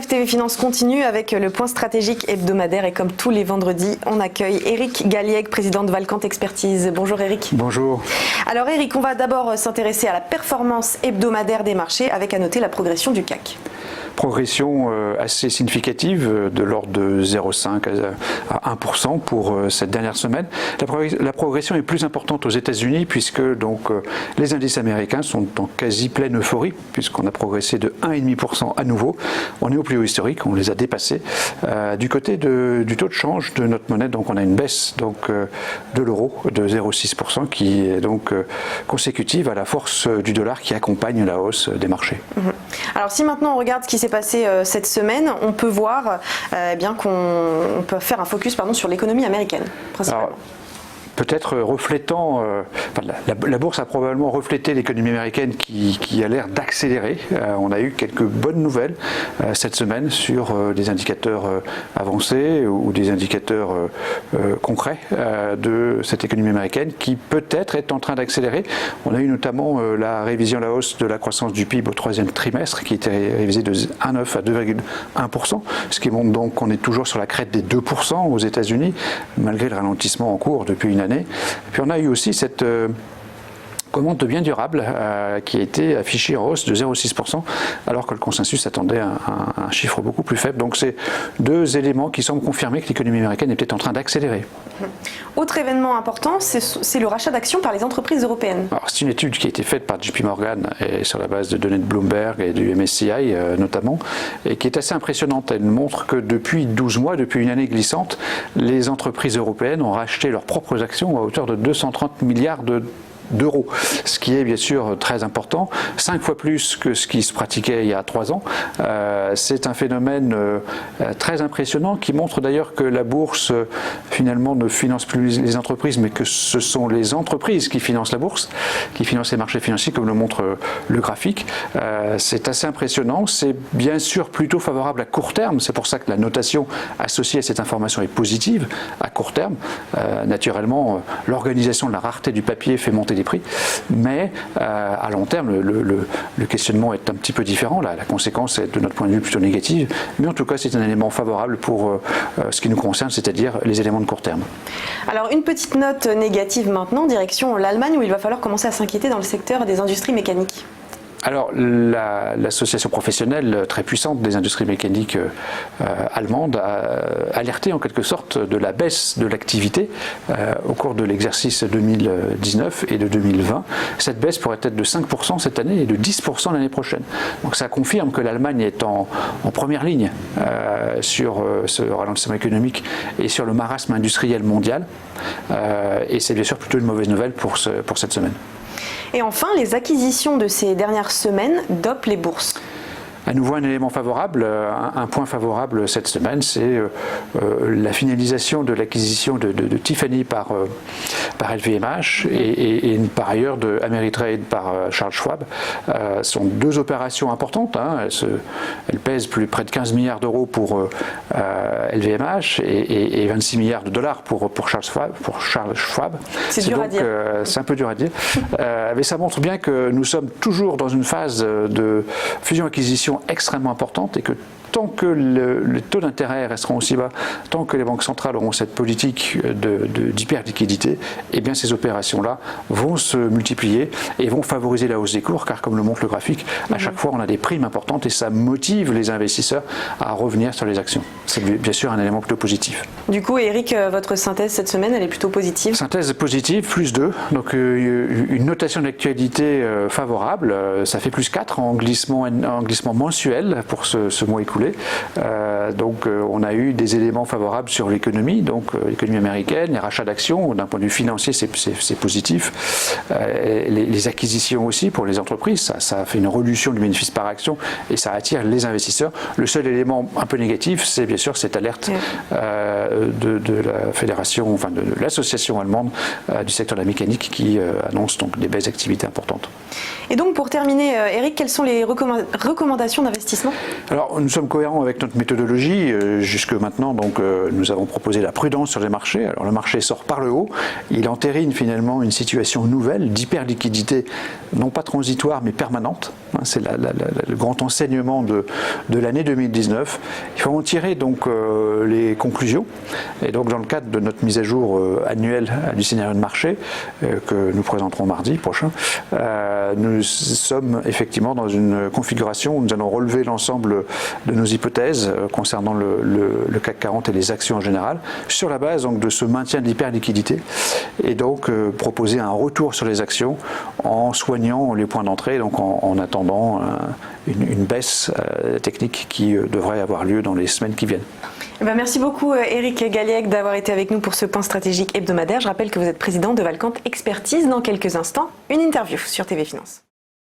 Live TV Finance continue avec le point stratégique hebdomadaire et comme tous les vendredis, on accueille Éric Galliègue, président de Valcante Expertise. Bonjour Éric. Bonjour. Alors Éric, on va d'abord s'intéresser à la performance hebdomadaire des marchés avec à noter la progression du CAC. Progression assez significative de l'ordre de 0,5 à 1% pour cette dernière semaine. La progression est plus importante aux États-Unis puisque donc les indices américains sont en quasi pleine euphorie puisqu'on a progressé de 1,5% à nouveau. On est au plus haut historique, on les a dépassés. Du côté du taux de change de notre monnaie, donc on a une baisse de l'euro de 0,6% qui est donc consécutive à la force du dollar qui accompagne la hausse des marchés. Alors si maintenant on regarde ce qui s'est passé cette semaine, on peut voir bien qu'on peut faire un focus sur l'économie américaine principalement. Alors, peut-être reflétant, la bourse a probablement reflété l'économie américaine qui a l'air d'accélérer. On a eu quelques bonnes nouvelles cette semaine sur des indicateurs avancés ou des indicateurs concrets de cette économie américaine qui peut-être est en train d'accélérer. On a eu notamment la révision à la hausse de la croissance du PIB au troisième trimestre qui était révisée de 1,9 à 2,1%, ce qui montre donc qu'on est toujours sur la crête des 2% aux États-Unis, malgré le ralentissement en cours depuis une année. Et puis on a eu aussi cette commande de biens durables qui a été affichée en hausse de 0,6% alors que le consensus attendait un chiffre beaucoup plus faible. Donc c'est deux éléments qui semblent confirmer que l'économie américaine est peut-être en train d'accélérer. Autre événement important, c'est le rachat d'actions par les entreprises européennes. C'est une étude qui a été faite par JP Morgan et sur la base de données de Bloomberg et du MSCI notamment, et qui est assez impressionnante. Elle montre que depuis 12 mois, depuis une année glissante, les entreprises européennes ont racheté leurs propres actions à hauteur de 230 milliards d'euros, ce qui est bien sûr très important, 5 fois plus que ce qui se pratiquait il y a 3 ans. C'est un phénomène très impressionnant qui montre d'ailleurs que la bourse finalement ne finance plus les entreprises, mais que ce sont les entreprises qui financent la bourse, qui financent les marchés financiers, comme le montre le graphique. C'est assez impressionnant, c'est bien sûr plutôt favorable à court terme, c'est pour ça que la notation associée à cette information est positive à court terme. Naturellement, l'organisation de la rareté du papier fait monter les prix, mais à long terme le questionnement est un petit peu différent. La conséquence est de notre point de vue plutôt négative, mais en tout cas c'est un élément favorable pour ce qui nous concerne, c'est-à-dire les éléments de court terme. Alors une petite note négative maintenant, direction l'Allemagne où il va falloir commencer à s'inquiéter dans le secteur des industries mécaniques. Alors l'association professionnelle très puissante des industries mécaniques allemandes a alerté en quelque sorte de la baisse de l'activité au cours de l'exercice 2019 et de 2020. Cette baisse pourrait être de 5% cette année et de 10% l'année prochaine. Donc ça confirme que l'Allemagne est en première ligne sur ce ralentissement économique et sur le marasme industriel mondial. Et c'est bien sûr plutôt une mauvaise nouvelle pour cette semaine. Et enfin, les acquisitions de ces dernières semaines dopent les bourses. À nouveau un élément favorable, un point favorable cette semaine, c'est la finalisation de l'acquisition de Tiffany par LVMH et par ailleurs de Ameritrade par Charles Schwab. Ce sont deux opérations importantes, elles pèsent près de 15 milliards d'euros pour LVMH et 26 milliards de dollars pour Charles Schwab. C'est dur à dire. C'est un peu dur à dire, mais ça montre bien que nous sommes toujours dans une phase de fusion-acquisition extrêmement importante et que tant que les taux d'intérêt resteront aussi bas, tant que les banques centrales auront cette politique d'hyper-liquidité, eh bien ces opérations-là vont se multiplier et vont favoriser la hausse des cours, car comme le montre le graphique, à chaque fois on a des primes importantes et ça motive les investisseurs à revenir sur les actions. C'est bien sûr un élément plutôt positif. Du coup, Éric, votre synthèse cette semaine, elle est plutôt positive? Synthèse positive, plus 2, donc une notation d'actualité favorable, ça fait plus 4 en glissement mensuel pour ce mois écoulé. Donc on a eu des éléments favorables sur l'économie, donc l'économie américaine, les rachats d'actions, d'un point de vue financier c'est positif, les acquisitions aussi pour les entreprises, ça fait une réduction du bénéfice par action et ça attire les investisseurs. Le seul élément un peu négatif, c'est bien sûr cette alerte de la fédération, enfin de l'association allemande du secteur de la mécanique qui annonce donc des baisses d'activité importantes. Et donc pour terminer, Éric, quelles sont les recommandations d'investissement? Alors nous sommes cohérents avec notre méthodologie. Jusque maintenant, donc, nous avons proposé la prudence sur les marchés. Alors le marché sort par le haut. Il entérine finalement une situation nouvelle d'hyperliquidité, non pas transitoire mais permanente. C'est le grand enseignement de l'année 2019. Il faut en tirer donc les conclusions. Et donc dans le cadre de notre mise à jour annuelle du scénario de marché que nous présenterons mardi prochain, nous sommes effectivement dans une configuration où nous allons relever l'ensemble de nos hypothèses concernant le CAC 40 et les actions en général, sur la base donc de ce maintien de l'hyperliquidité, et donc proposer un retour sur les actions en soignant les points d'entrée, donc en attendant une baisse technique qui devrait avoir lieu dans les semaines qui viennent. Merci beaucoup Éric Galiec d'avoir été avec nous pour ce point stratégique hebdomadaire. Je rappelle que vous êtes président de Valcante Expertise. Dans quelques instants, une interview sur TV Finance.